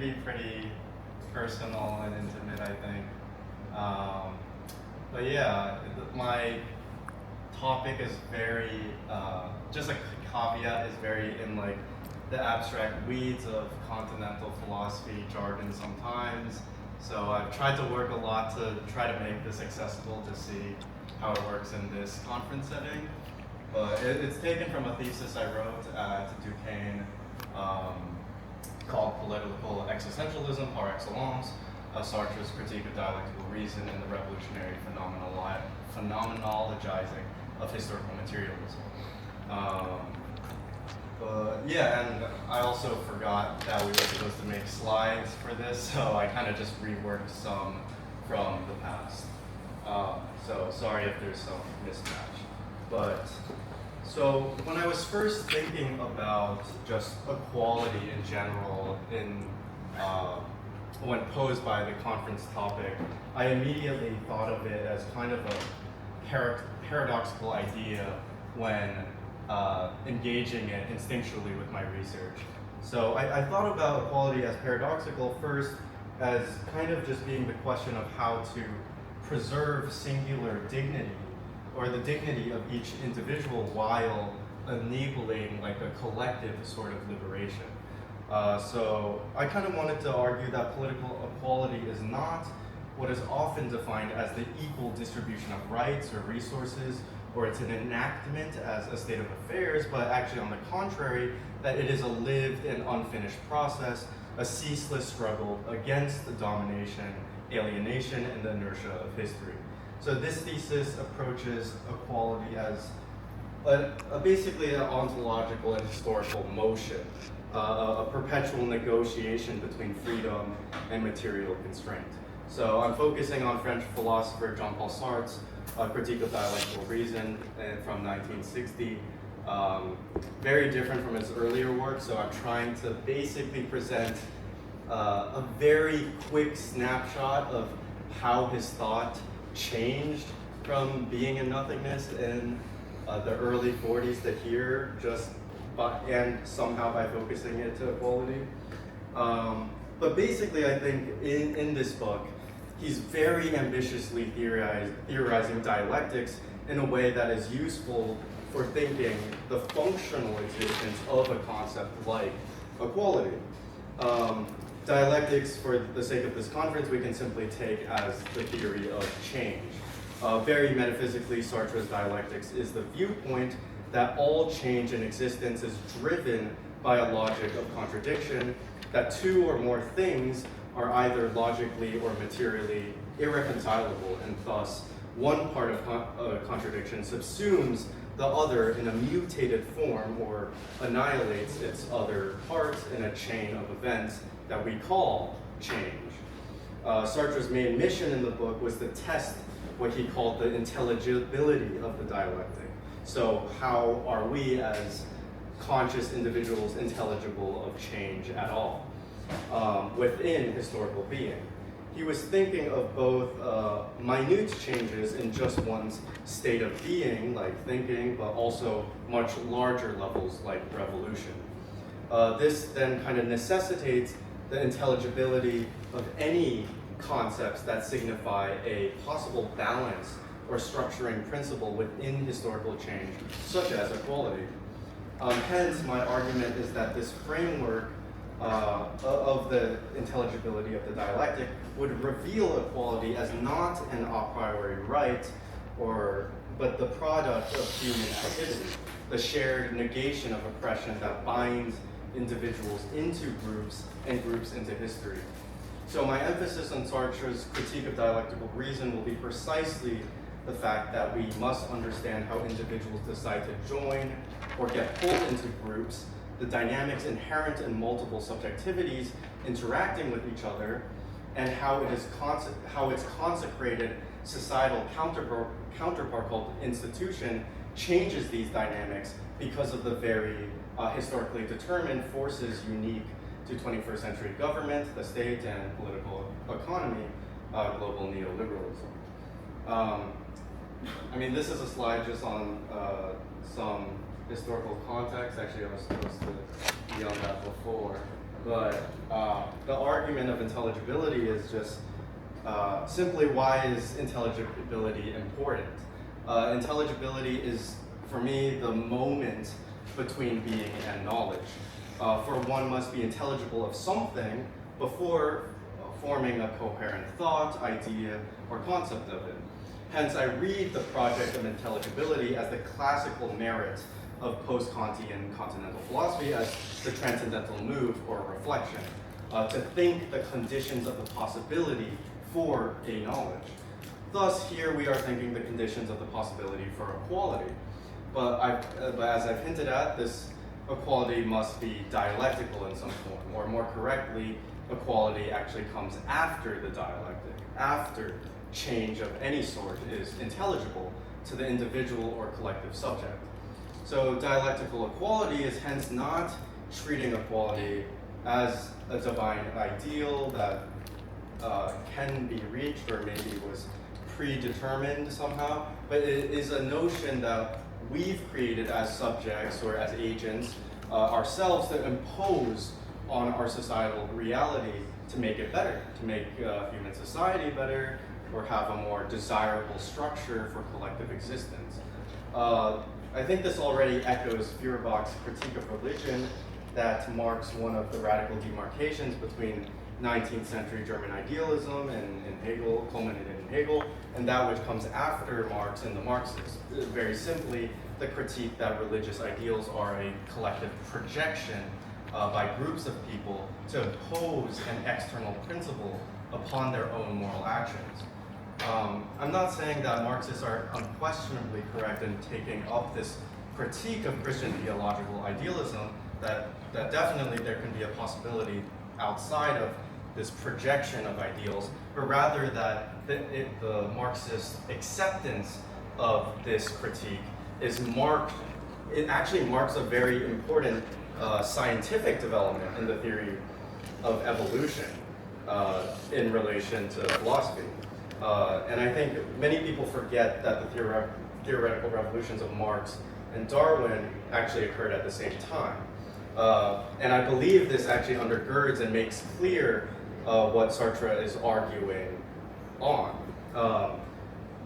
be pretty personal and intimate, I think. But yeah, my topic is very, just a caveat, is very in like the abstract weeds of continental philosophy jargon sometimes. So I've tried to work a lot to try to make this accessible to see how it works in this conference setting. But it's taken from a thesis I wrote at Duquesne called Political Existentialism par excellence, Sartre's critique of dialectical reason and the revolutionary phenomenologizing of historical materialism. But yeah, and I also forgot that we were supposed to make slides for this, so I kind of just reworked some from the past. So sorry if there's some mismatch. But so when I was first thinking about just equality in general, when posed by the conference topic, I immediately thought of it as kind of a paradoxical idea when engaging it instinctually with my research. So I thought about equality as paradoxical first as kind of just being the question of how to preserve singular dignity, or the dignity of each individual, while enabling like a collective sort of liberation. So I kind of wanted to argue that political equality is not what is often defined as the equal distribution of rights or resources, or it's an enactment as a state of affairs, but actually on the contrary, that it is a lived and unfinished process, a ceaseless struggle against the domination, alienation, and the inertia of history. So this thesis approaches equality as basically an ontological and historical motion, a perpetual negotiation between freedom and material constraint. So I'm focusing on French philosopher Jean-Paul Sartre's critique of dialectical reason from 1960. Very different from his earlier work, so I'm trying to basically present a very quick snapshot of how his thought changed from being in nothingness in the early 40s to here, and somehow by focusing it to equality. But basically, I think in this book, he's very ambitiously theorizing dialectics in a way that is useful for thinking the functional existence of a concept like equality. Dialectics, for the sake of this conference, we can simply take as the theory of change. Very metaphysically, Sartre's dialectics is the viewpoint that all change in existence is driven by a logic of contradiction, that two or more things are either logically or materially irreconcilable, and thus one part of contradiction subsumes the other in a mutated form or annihilates its other parts in a chain of events that we call change. Sartre's main mission in the book was to test what he called the intelligibility of the dialectic. So how are we as conscious individuals intelligible of change at all within historical being? He was thinking of both minute changes in just one's state of being, like thinking, but also much larger levels like revolution. This then kind of necessitates the intelligibility of any concepts that signify a possible balance or structuring principle within historical change, such as equality. Hence, my argument is that this framework of the intelligibility of the dialectic would reveal equality as not an a priori right, but the product of human activity, the shared negation of oppression that binds individuals into groups and groups into history. So my emphasis on Sartre's critique of dialectical reason will be precisely the fact that we must understand how individuals decide to join or get pulled into groups, the dynamics inherent in multiple subjectivities interacting with each other, and how its consecrated societal counterpart called institution changes these dynamics because of the very historically determined forces unique to 21st century government, the state, and political economy, global neoliberalism. I mean, this is a slide just on some historical context. Actually, I was supposed to be on that before. but the argument of intelligibility is just simply why is intelligibility important? Intelligibility is, for me, the moment between being and knowledge. For one must be intelligible of something before forming a coherent thought, idea, or concept of it. Hence, I read the project of intelligibility as the classical merit of post-Kantian continental philosophy as the transcendental move or reflection, to think the conditions of the possibility for a knowledge. Thus, here we are thinking the conditions of the possibility for equality. But as I've hinted at, this equality must be dialectical in some form, or more correctly, equality actually comes after the dialectic, after change of any sort is intelligible to the individual or collective subject. So dialectical equality is hence not treating equality as a divine ideal that can be reached or maybe was predetermined somehow, but it is a notion that we've created as subjects or as agents ourselves to impose on our societal reality to make it better, to make human society better, or have a more desirable structure for collective existence. I think this already echoes Feuerbach's critique of religion that marks one of the radical demarcations between 19th century German idealism and Hegel, culminated in Hegel, and that which comes after Marx and the Marxists. Very simply, the critique that religious ideals are a collective projection by groups of people to impose an external principle upon their own moral actions. I'm not saying that Marxists are unquestionably correct in taking up this critique of Christian theological idealism, that definitely there can be a possibility outside of this projection of ideals, but rather that the Marxist acceptance of this critique is it actually marks a very important scientific development in the theory of evolution in relation to philosophy. And I think many people forget that the theoretical revolutions of Marx and Darwin actually occurred at the same time. And I believe this actually undergirds and makes clear what Sartre is arguing on.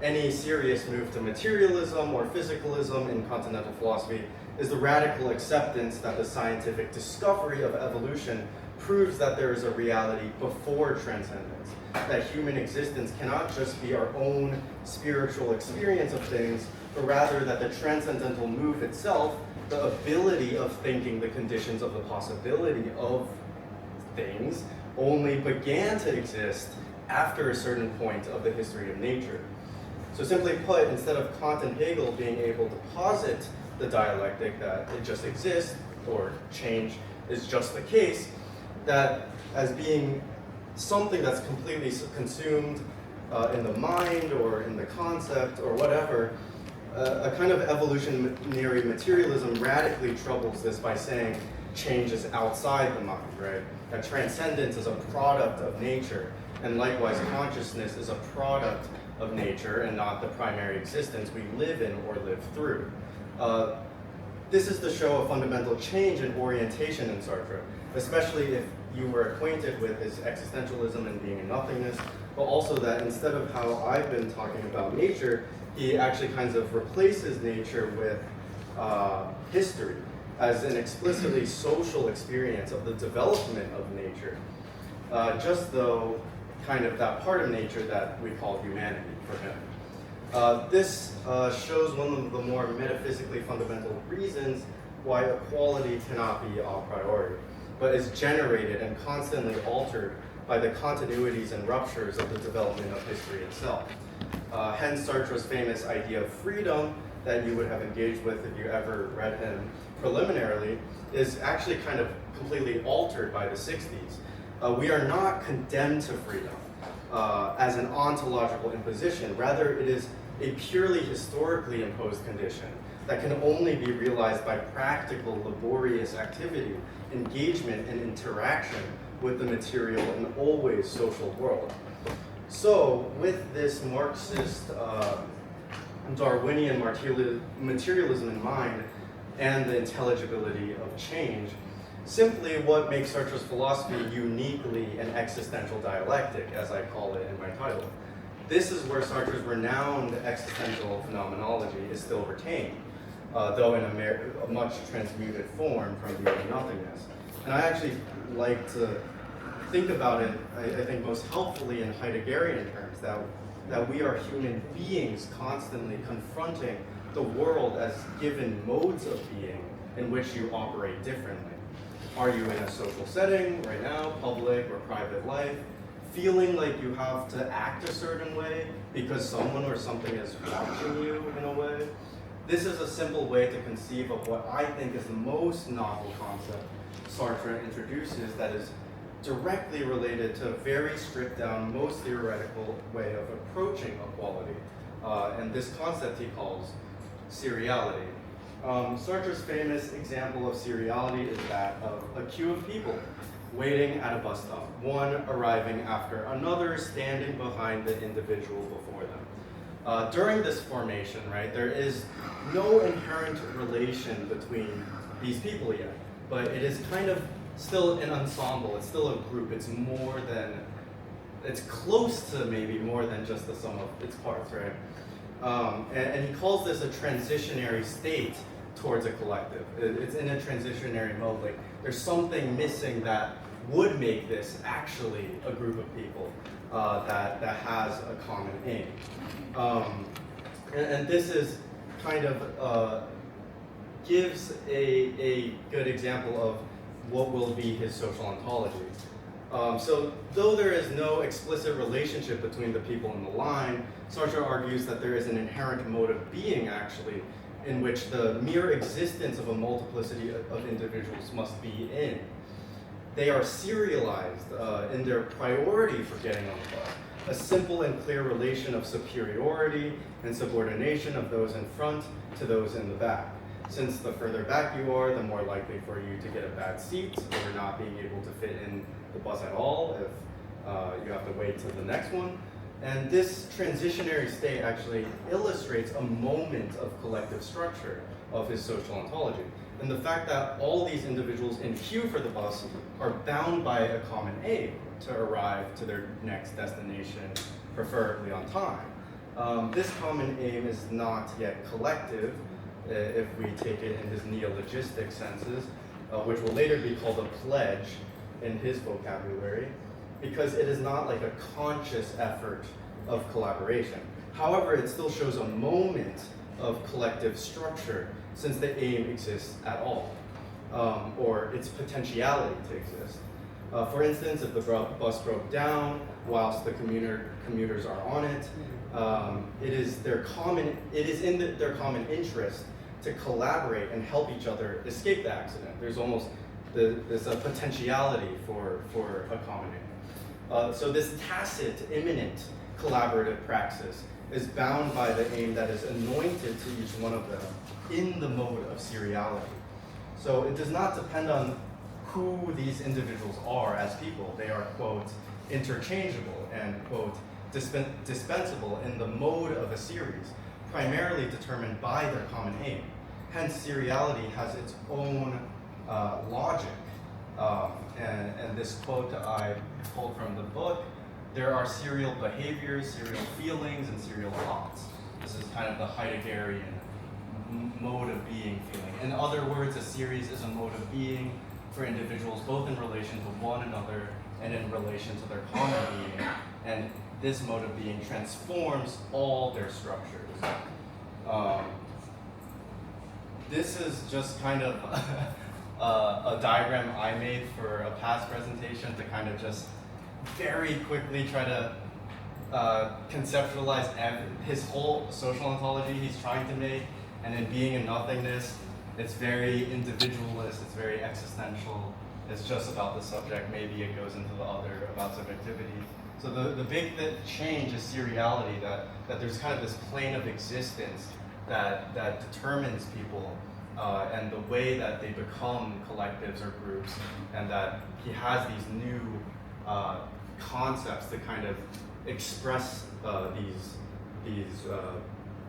Any serious move to materialism or physicalism in continental philosophy is the radical acceptance that the scientific discovery of evolution proves that there is a reality before transcendence, that human existence cannot just be our own spiritual experience of things, but rather that the transcendental move itself, the ability of thinking the conditions of the possibility of things, only began to exist after a certain point of the history of nature. So simply put, instead of Kant and Hegel being able to posit the dialectic that it just exists, or change is just the case, that as being something that's completely consumed in the mind or in the concept or whatever, a kind of evolutionary materialism radically troubles this by saying change is outside the mind, right? That transcendence is a product of nature, and likewise consciousness is a product of nature and not the primary existence we live in or live through. This is to show a fundamental change in orientation in Sartre, especially if you were acquainted with his existentialism and being in nothingness, but also that instead of how I've been talking about nature, he actually kind of replaces nature with history as an explicitly social experience of the development of nature, just though kind of that part of nature that we call humanity for him. This shows one of the more metaphysically fundamental reasons why equality cannot be a priori, but is generated and constantly altered by the continuities and ruptures of the development of history itself. Hence Sartre's famous idea of freedom that you would have engaged with if you ever read him preliminarily is actually kind of completely altered by the 60s. We are not condemned to freedom as an ontological imposition. Rather, it is a purely historically imposed condition that can only be realized by practical, laborious activity, engagement, and interaction with the material and always social world. So, with this Marxist Darwinian materialism in mind and the intelligibility of change, simply what makes Sartre's philosophy uniquely an existential dialectic, as I call it in my title. This is where Sartre's renowned existential phenomenology is still retained, though in a much transmuted form from being nothingness. And I actually like to think about it, I think most helpfully in Heideggerian terms, that we are human beings constantly confronting the world as given modes of being in which you operate differently. Are you in a social setting right now, public or private life, feeling like you have to act a certain way because someone or something is watching you in a way? This is a simple way to conceive of what I think is the most novel concept Sartre introduces that is directly related to a very stripped down, most theoretical way of approaching equality. And this concept he calls seriality. Sartre's famous example of seriality is that of a queue of people waiting at a bus stop, one arriving after another standing behind the individual before them. During this formation, right, there is no inherent relation between these people yet, but it is kind of still an ensemble, it's still a group, it's close to maybe more than just the sum of its parts, right? And he calls this a transitionary state towards a collective. It's in a transitionary mode, like there's something missing that would make this actually a group of people that has a common aim. And this is kind of gives a good example of what will be his social ontology. So though there is no explicit relationship between the people in the line, Sartre argues that there is an inherent mode of being actually in which the mere existence of a multiplicity of individuals must be in. They are serialized in their priority for getting on the bus, a simple and clear relation of superiority and subordination of those in front to those in the back. Since the further back you are, the more likely for you to get a bad seat or not being able to fit in the bus at all if you have to wait till the next one. And this transitionary state actually illustrates a moment of collective structure of his social ontology. And the fact that all these individuals in queue for the bus are bound by a common aim to arrive to their next destination, preferably on time. This common aim is not yet collective, if we take it in his neologistic senses, which will later be called a pledge in his vocabulary, because it is not like a conscious effort of collaboration. However, it still shows a moment of collective structure since the aim exists at all, or its potentiality to exist. For instance, if the bus broke down whilst the commuters are on it, it is in their common interest to collaborate and help each other escape the accident. There's almost there's a potentiality for a common aim. So this tacit, imminent collaborative praxis is bound by the aim that is anointed to each one of them in the mode of seriality. So it does not depend on who these individuals are as people. They are, quote, interchangeable and, quote, dispensable in the mode of a series, primarily determined by their common aim. Hence, seriality has its own logic. And this quote I pulled from the book, there are serial behaviors, serial feelings, and serial thoughts. This is kind of the Heideggerian mode of being feeling. In other words, a series is a mode of being for individuals, both in relation to one another and in relation to their common being. And this mode of being transforms all their structures. This is just kind of a diagram I made for a past presentation to kind of just very quickly try to conceptualize his whole social ontology he's trying to make. And in being in nothingness, it's very individualist, it's very existential. It's just about the subject, maybe it goes into the other about subjectivity. So the big change is seriality, that there's kind of this plane of existence that determines people and the way that they become collectives or groups, and that he has these new concepts to kind of express these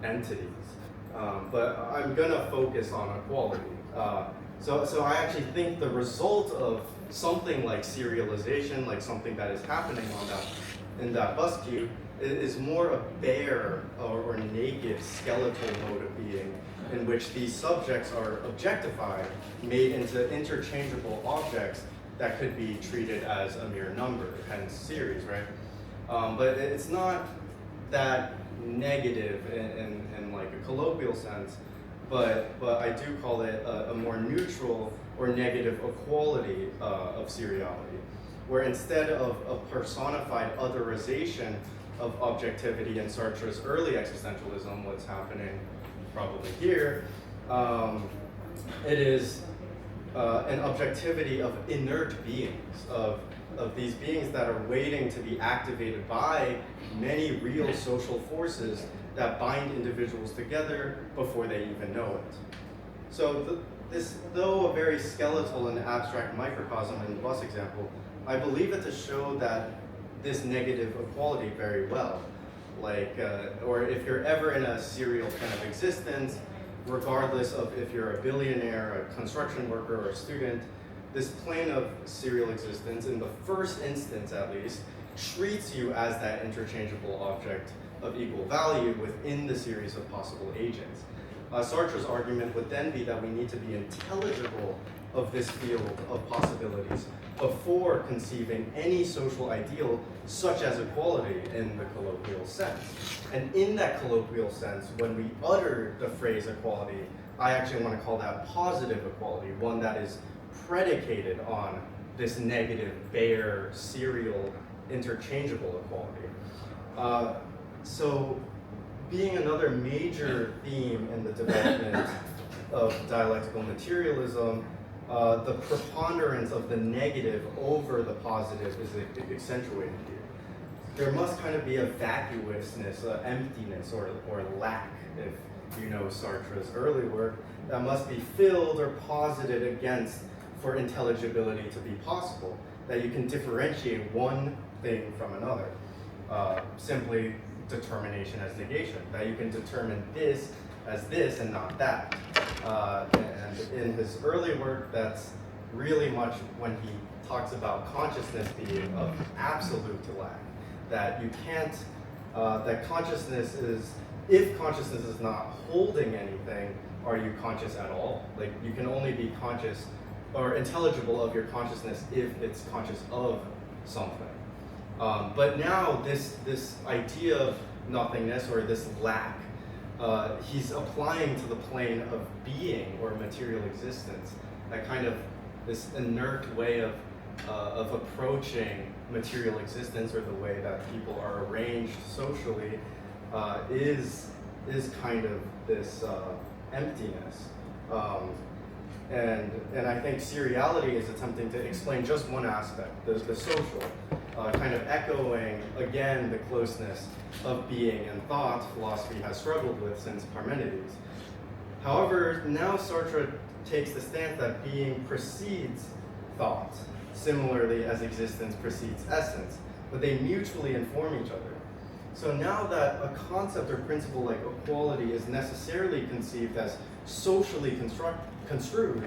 entities. But I'm gonna focus on equality. So I actually think the result of something like serialization, like something that is happening on in that bus queue, is more a bare or naked skeletal mode of being in which these subjects are objectified, made into interchangeable objects that could be treated as a mere number, hence series, right? But it's not that negative in like a colloquial sense, but I do call it a more neutral or negative equality of seriality, where instead of a personified otherization of objectivity in Sartre's early existentialism, what's happening probably here, it is an objectivity of inert beings, of these beings that are waiting to be activated by many real social forces that bind individuals together before they even know it. So this, though a very skeletal and abstract microcosm in the bus example, I believe it to show that this negative equality very well. Like, or if you're ever in a serial kind of existence, regardless of if you're a billionaire, a construction worker, or a student, this plane of serial existence, in the first instance at least, treats you as that interchangeable object of equal value within the series of possible agents. Sartre's argument would then be that we need to be intelligible of this field of possibilities before conceiving any social ideal such as equality in the colloquial sense. And in that colloquial sense, when we utter the phrase equality, I actually want to call that positive equality, one that is predicated on this negative, bare, serial, interchangeable equality. So being another major theme in the development of dialectical materialism, the preponderance of the negative over the positive is accentuated here. There must kind of be a vacuousness, emptiness, or lack, if you know Sartre's early work, that must be filled or posited against for intelligibility to be possible, that you can differentiate one thing from another. Simply determination as negation, that you can determine this as this and not that. And in his early work, that's really much when he talks about consciousness being of absolute lack, that you can't, that consciousness is, if consciousness is not holding anything, are you conscious at all? Like, you can only be conscious or intelligible of your consciousness if it's conscious of something. But now this idea of nothingness or this lack, he's applying to the plane of being or material existence, that kind of this inert way of approaching material existence, or the way that people are arranged socially, is kind of this emptiness. And I think seriality is attempting to explain just one aspect, the social, kind of echoing, again, the closeness of being and thought philosophy has struggled with since Parmenides. However, now Sartre takes the stance that being precedes thought, similarly as existence precedes essence, but they mutually inform each other. So now that a concept or principle like equality is necessarily conceived as socially construed,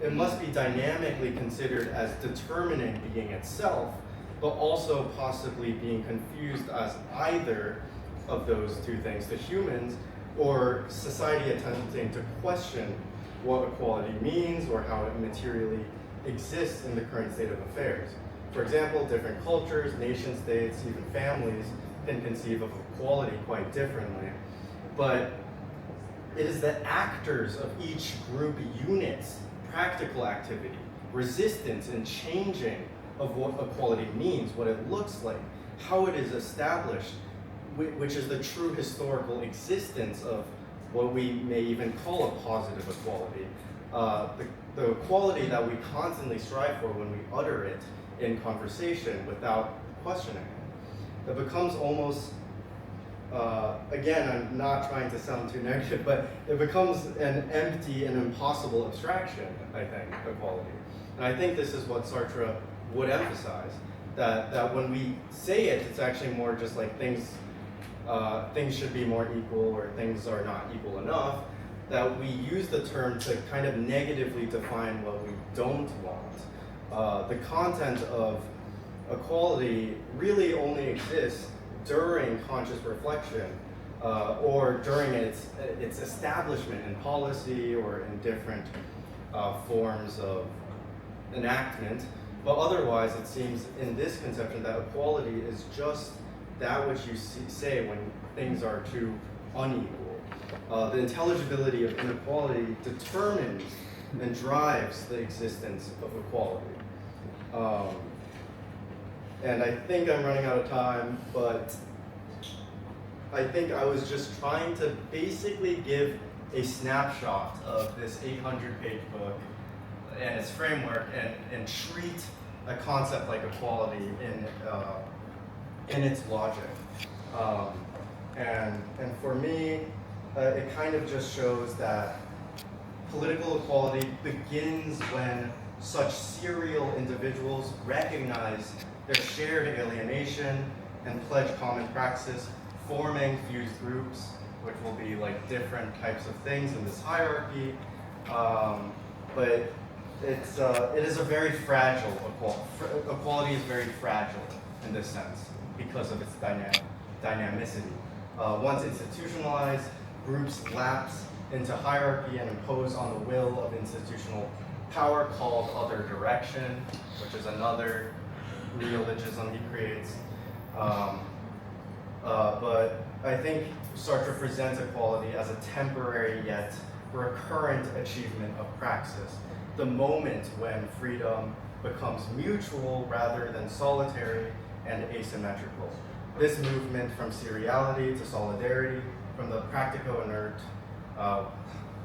it must be dynamically considered as determining being itself, but also possibly being confused as either of those two things to humans, or society attempting to question what equality means or how it materially exists in the current state of affairs. For example, different cultures, nation states, even families can conceive of equality quite differently, but it is the actors of each group unit's practical activity, resistance and changing of what equality means, what it looks like, how it is established, which is the true historical existence of what we may even call a positive equality. The equality that we constantly strive for when we utter it in conversation without questioning it. It becomes almost, again, I'm not trying to sound too negative, but it becomes an empty and impossible abstraction, I think, equality. And I think this is what Sartre would emphasize, that when we say it, it's actually more just like things should be more equal, or things are not equal enough. that we use the term to kind of negatively define what we don't want. The content of equality really only exists during conscious reflection or during its establishment in policy or in different forms of enactment. But otherwise, it seems in this conception that equality is just that which you say when things are too unequal. The intelligibility of inequality determines and drives the existence of equality. And I think I'm running out of time, but I think I was just trying to basically give a snapshot of this 800-page book and its framework and treat a concept like equality in its logic. And for me, it kind of just shows that political equality begins when such serial individuals recognize their shared alienation and pledge common practices, forming fused groups, which will be like different types of things in this hierarchy. But it is a very fragile equality. Equality is very fragile in this sense because of its dynamicity. Once institutionalized, groups lapse into hierarchy and impose on the will of institutional power called other direction, which is another neologism he creates. But I think Sartre presents equality as a temporary yet recurrent achievement of praxis, the moment when freedom becomes mutual rather than solitary and asymmetrical. This movement from seriality to solidarity, from the practico-inert,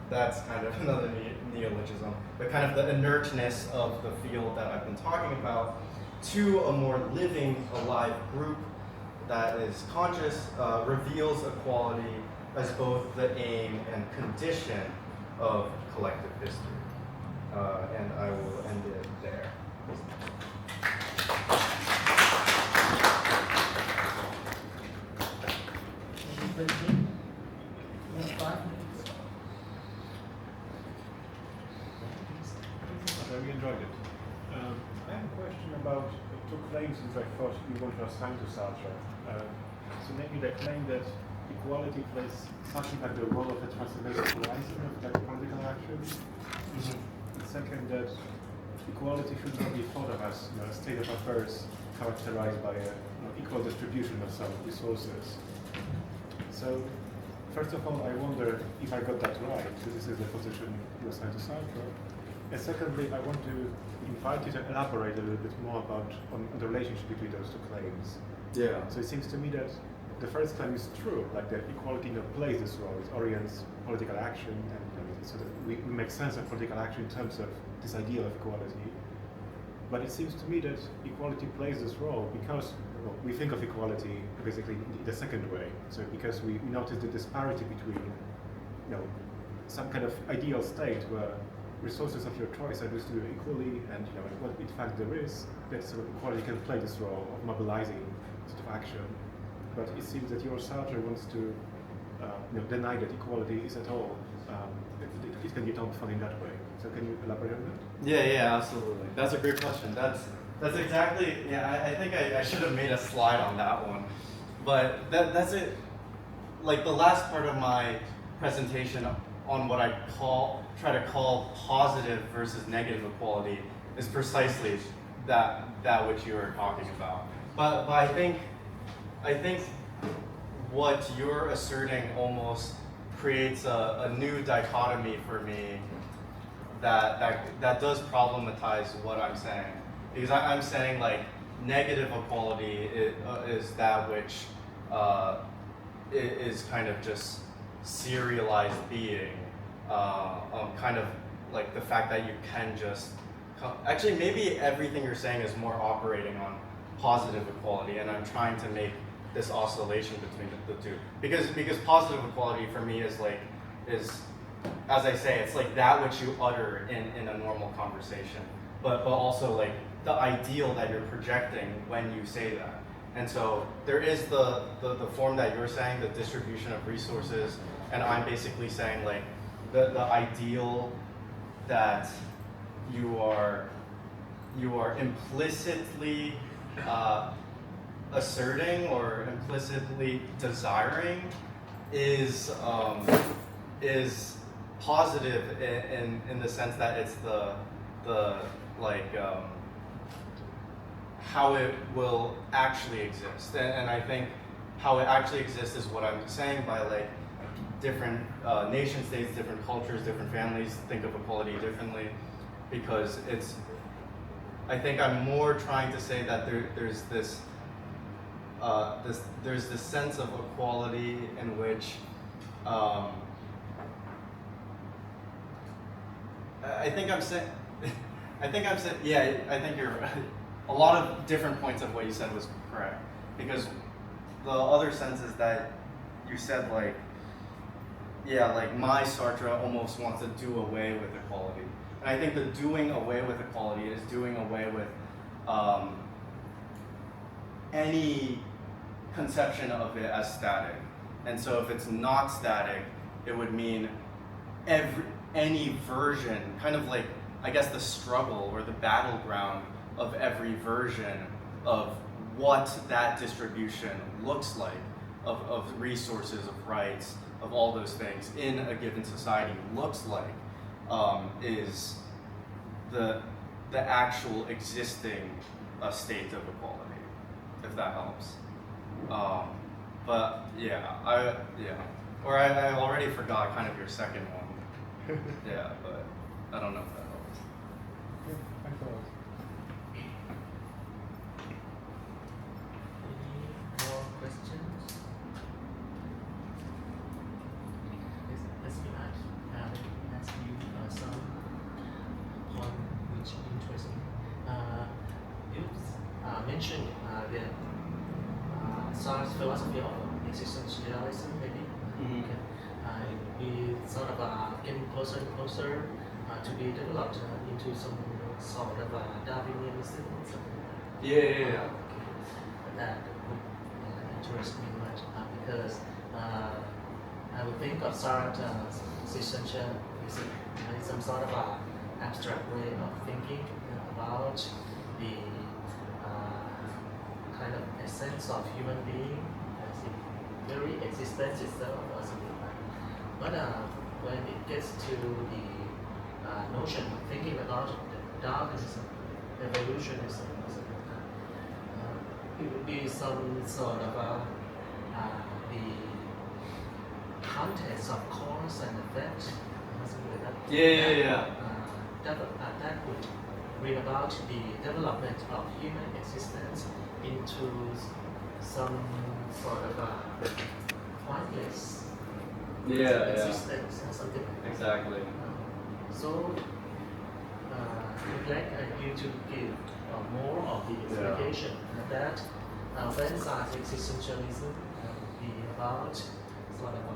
that's kind of another neologism, but kind of the inertness of the field that I've been talking about, to a more living, alive group that is conscious, reveals equality as both the aim and condition of collective history. And I will end it there. I really enjoyed it. I have a question about two claims which I thought you want to assign to Sartre. So maybe the claim that equality plays something like the role of a transcendental horizon of that political action. And second, that equality should not be thought of as a state of affairs characterized by an equal distribution of some resources. So, first of all, I wonder if I got that right. So this is the position you assigned to Sartre. And secondly, I want to invite you to elaborate a little bit more on the relationship between those two claims. Yeah. So it seems to me that the first claim is true, like that equality plays this role. It orients political action, and so that we make sense of political action in terms of this idea of equality. But it seems to me that equality plays this role because we think of equality basically in the second way. So because we notice the disparity between, some kind of ideal state where resources of your choice are distributed equally, and what in fact there is, that sort of equality can play this role of mobilizing sort of action. But it seems that your Sartre wants to deny that equality is at all, it can be done in that way. So can you elaborate on that? Yeah, absolutely. That's a great question. That's exactly, I think I should have made a slide on that one. But that's it. Like the last part of my presentation on what I try to call positive versus negative equality is precisely that which you were talking about. But I think what you're asserting almost creates a new dichotomy for me that does problematize what I'm saying. Because I'm saying like negative equality is that which is kind of just serialized being, kind of like the fact that you can just actually maybe everything you're saying is more operating on positive equality, and I'm trying to make this oscillation between the two because positive equality for me is as I say, it's like that which you utter in a normal conversation, but also like the ideal that you're projecting when you say that. And so there is the form that you're saying, the distribution of resources, and I'm basically saying like the ideal that you are implicitly asserting or implicitly desiring is positive in the sense that it's the like how it will actually exist, and I think how it actually exists is what I'm saying by like different nation states, different cultures, different families think of equality differently, because I think I'm more trying to say that there's this sense of equality in which I think I'm saying yeah, I think you're right. A lot of different points of what you said was correct, because the other sense is that you said like, yeah, like my Sartre almost wants to do away with equality. And I think the doing away with equality is doing away with any conception of it as static. And so if it's not static, it would mean any version, kind of like, I guess, the struggle or the battleground of every version of what that distribution looks like, of resources, of rights, of all those things in a given society looks like, is the actual existing state of equality, if that helps. But yeah, I already forgot kind of your second one. Yeah, but I don't know if that helps. Any more questions? Let's be ask you some point which interesting. You mentioned the Sartre's philosophy of existentialism, maybe. Mm-hmm. Okay. It's sort of getting closer and closer to be developed into some sort of Darwinianism or something like that. Yeah. That would interest me much because I would think of Sartre's existential as some sort of abstract way of thinking about the kind of essence of human being as the very existence itself or something like that. But when it gets to the notion of thinking about Darwinism, evolutionism, or something like that, it would be some sort of the context of cause and effect, something like that. Yeah. That would bring about the development of human existence into some sort of pointless existence or something like that. Exactly. So, I'd like you to give more of the explication that when Sartre's existentialism be about sort of a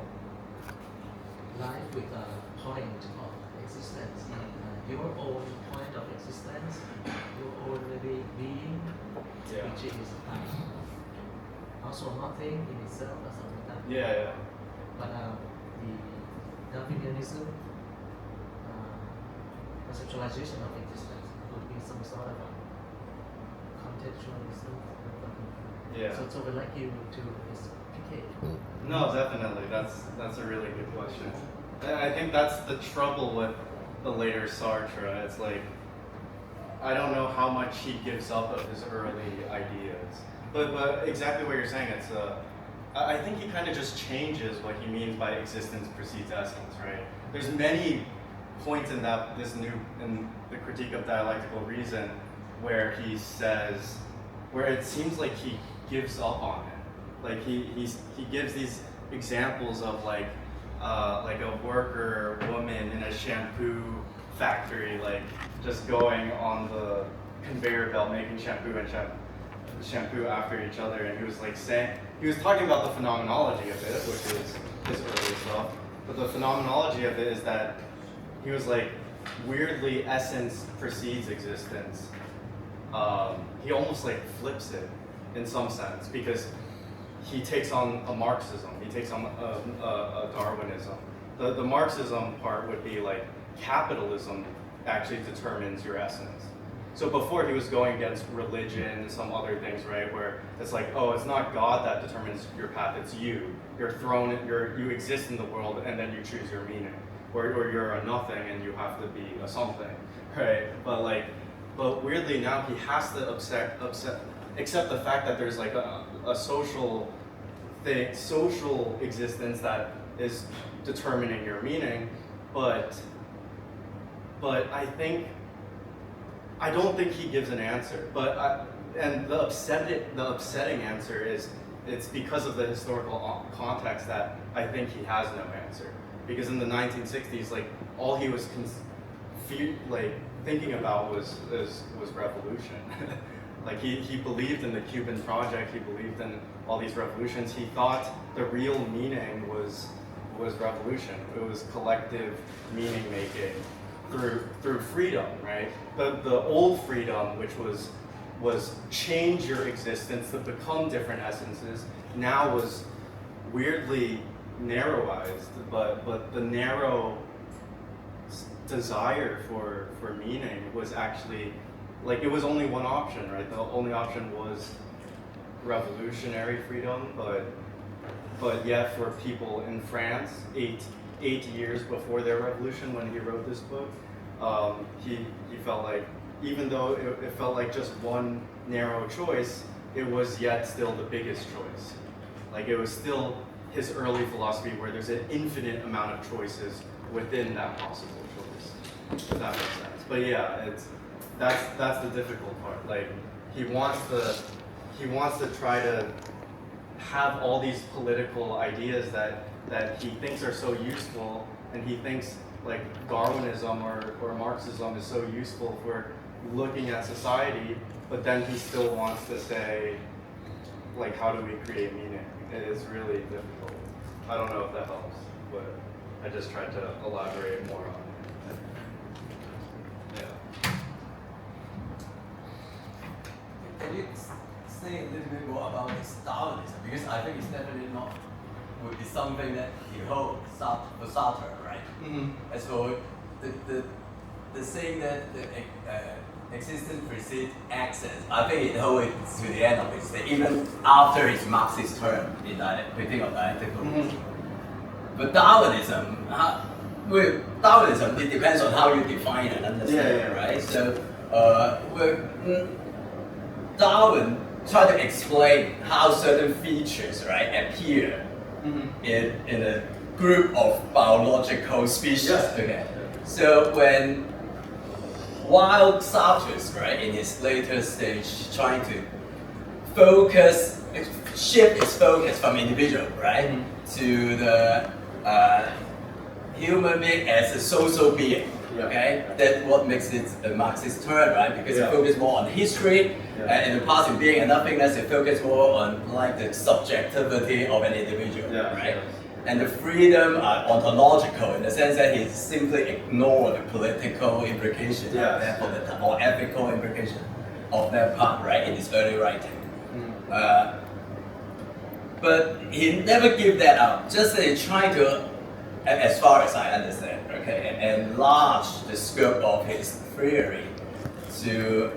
life with a point of existence, your own point of existence, your own being, which is also nothing in itself or something like that. Yeah. But the Darwinianism conceptualization of existence would be some sort of a contextualism. Yeah. So we'd like you to explicate. No, definitely. That's a really good question. And I think that's the trouble with the later Sartre. It's like, I don't know how much he gives up of his early ideas. But exactly what you're saying, it's I think he kind of just changes what he means by existence precedes essence, right? There's many points in in the critique of dialectical reason where he says, where it seems like he gives up on it. Like he gives these examples of like a worker woman in a shampoo factory, like just going on the conveyor belt making shampoo and shampoo after each other, and he was talking about the phenomenology of it, which is his early stuff. But the phenomenology of it is that he was like, weirdly, essence precedes existence. He almost like flips it in some sense, because he takes on a Marxism, he takes on a Darwinism. the Marxism part would be like capitalism actually determines your essence. So before he was going against religion and some other things, right? Where it's like, oh, it's not God that determines your path, it's you. You exist in the world and then you choose your meaning. Or you're a nothing and you have to be a something, right? But weirdly now he has to accept the fact that there's like a social thing, social existence that is determining your meaning, but I don't think he gives an answer. And the upsetting answer is it's because of the historical context that I think he has no answer. Because in the 1960s, like all he was thinking about was revolution. Like he believed in the Cuban project, he believed in all these revolutions. He thought the real meaning was revolution. It was collective meaning making through freedom, right? The old freedom, which was change your existence to become different essences, now was weirdly narrowized, but the narrow desire for meaning was actually, like, it was only one option, right? The only option was revolutionary freedom, but yet for people in France, eight years before their revolution, when he wrote this book, he felt like, even though it felt like just one narrow choice, it was yet still the biggest choice. Like it was still his early philosophy where there's an infinite amount of choices within that possible choice, if that makes sense. But yeah, that's the difficult part. Like he wants to try to have all these political ideas that he thinks are so useful, and he thinks like Darwinism or Marxism is so useful for looking at society, but then he still wants to say, like, how do we create meaning? It is really difficult. I don't know if that helps, but I just tried to elaborate more on it. Yeah. Can you say a little bit more about this Darwinism? Because I think it's definitely not would be something that you hold for Sartre, right? Mm-hmm. As for the saying that the existence precedes access, I think it holds to the end of it, even after his Marxist term in within of dialectical. Mm-hmm. But Darwinism, Darwinism, it depends on how you define and understand, right? So, Darwin tried to explain how certain features, right, appear in a group of biological species. Okay. So while Sartre, right, in his later stage, trying to shift his focus from individual, right, to the human being as a social being. Okay, that's what makes it a Marxist term, right? Because it focuses more on history, and in the past, in being and nothingness, it focuses more on like the subjectivity of an individual, right? And the freedom are ontological in the sense that he simply ignored the political implications or ethical implications of that part, right, in his early writing. But he never gave that up. Just that he tried to, as far as I understand, okay, enlarge the scope of his theory to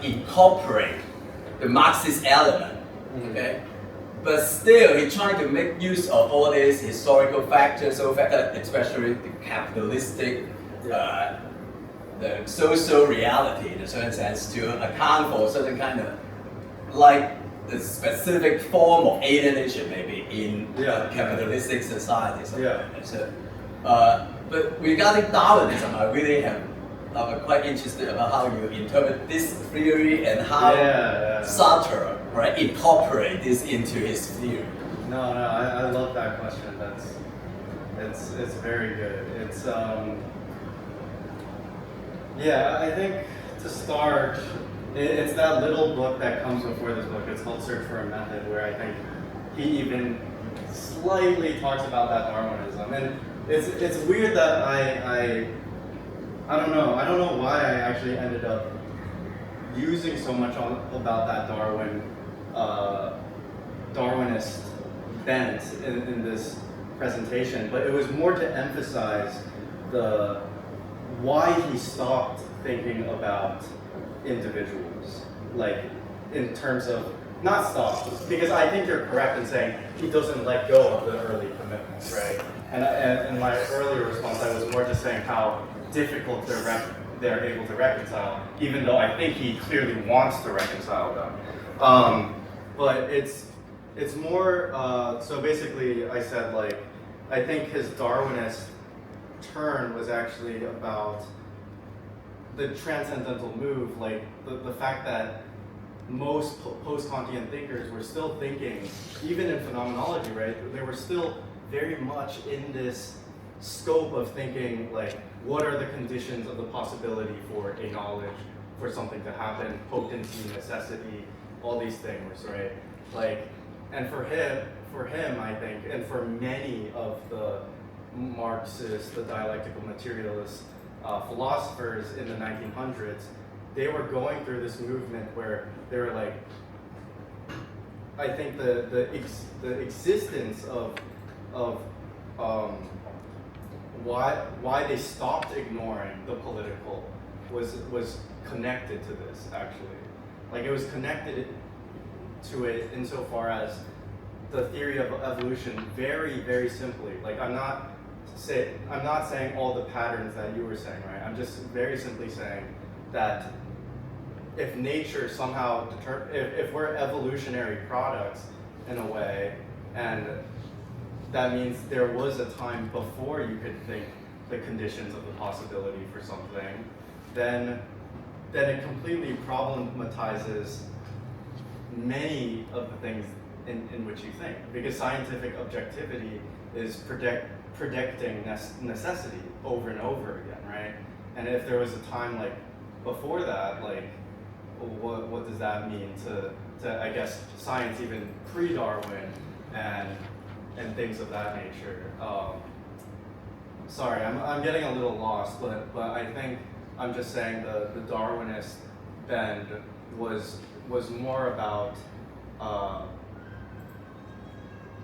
incorporate the Marxist element, okay. But still, he tried to make use of all these historical factors, especially the capitalistic, the social reality in a certain sense, to account for a certain kind of, like, the specific form of alienation maybe in capitalistic societies. So, but regarding Darwinism, I really I'm quite interested about how you interpret this theory and how Sartre, right, incorporate this into his theory. No, I love that question. It's very good. It's I think to start, it's that little book that comes before this book. It's called Search for a Method, where I think he even slightly talks about that Darwinism. And it's weird that I don't know why I actually ended up using so much about that Darwinist bent in this presentation, but it was more to emphasize the why he stopped thinking about individuals, like in terms of not stop, because I think you're correct in saying he doesn't let go of the early commitments, right? And in my earlier response, I was more just saying how difficult they're able to reconcile, even though I think he clearly wants to reconcile them. But it's more, so basically I said like, I think his Darwinist turn was actually about the transcendental move, like the fact that most post-Kantian thinkers were still thinking, even in phenomenology, right? They were still very much in this scope of thinking, like, what are the conditions of the possibility for a knowledge, for something to happen, potency, necessity, all these things, right? Like, and for him, I think, and for many of the Marxists, the dialectical materialist philosophers in the 1900s, they were going through this movement where they were like, I think the existence of why they stopped ignoring the political was connected to this, actually. Like, it was connected to it insofar as the theory of evolution very, very simply. Like, I'm not saying all the patterns that you were saying, right? I'm just very simply saying that if nature somehow if we're evolutionary products in a way, and that means there was a time before you could think the conditions of the possibility for something, then it completely problematizes many of the things in which you think, because scientific objectivity is predicting necessity over and over again, right? And if there was a time like before that, like, what does that mean to I guess science even pre-Darwin and things of that nature? Sorry, I'm getting a little lost, but I think I'm just saying the Darwinist bend was more about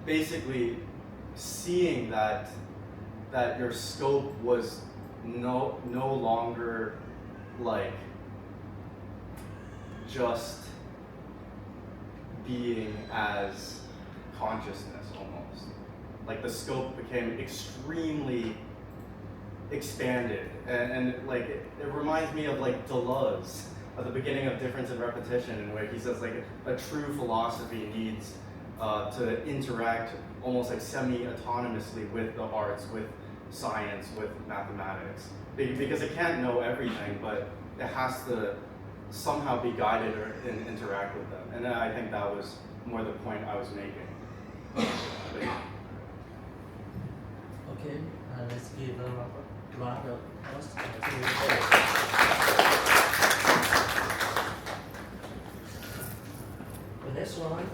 basically seeing that your scope was no longer like just being as consciousness almost. Like, the scope became extremely expanded, and like it reminds me of like Deleuze at the beginning of Difference and Repetition, in where he says like a true philosophy needs to interact almost like semi-autonomously with the arts, with science, with mathematics, because it can't know everything, but it has to somehow be guided and interact with them. And I think that was more the point I was making. Okay, let's give a round of applause. The next one.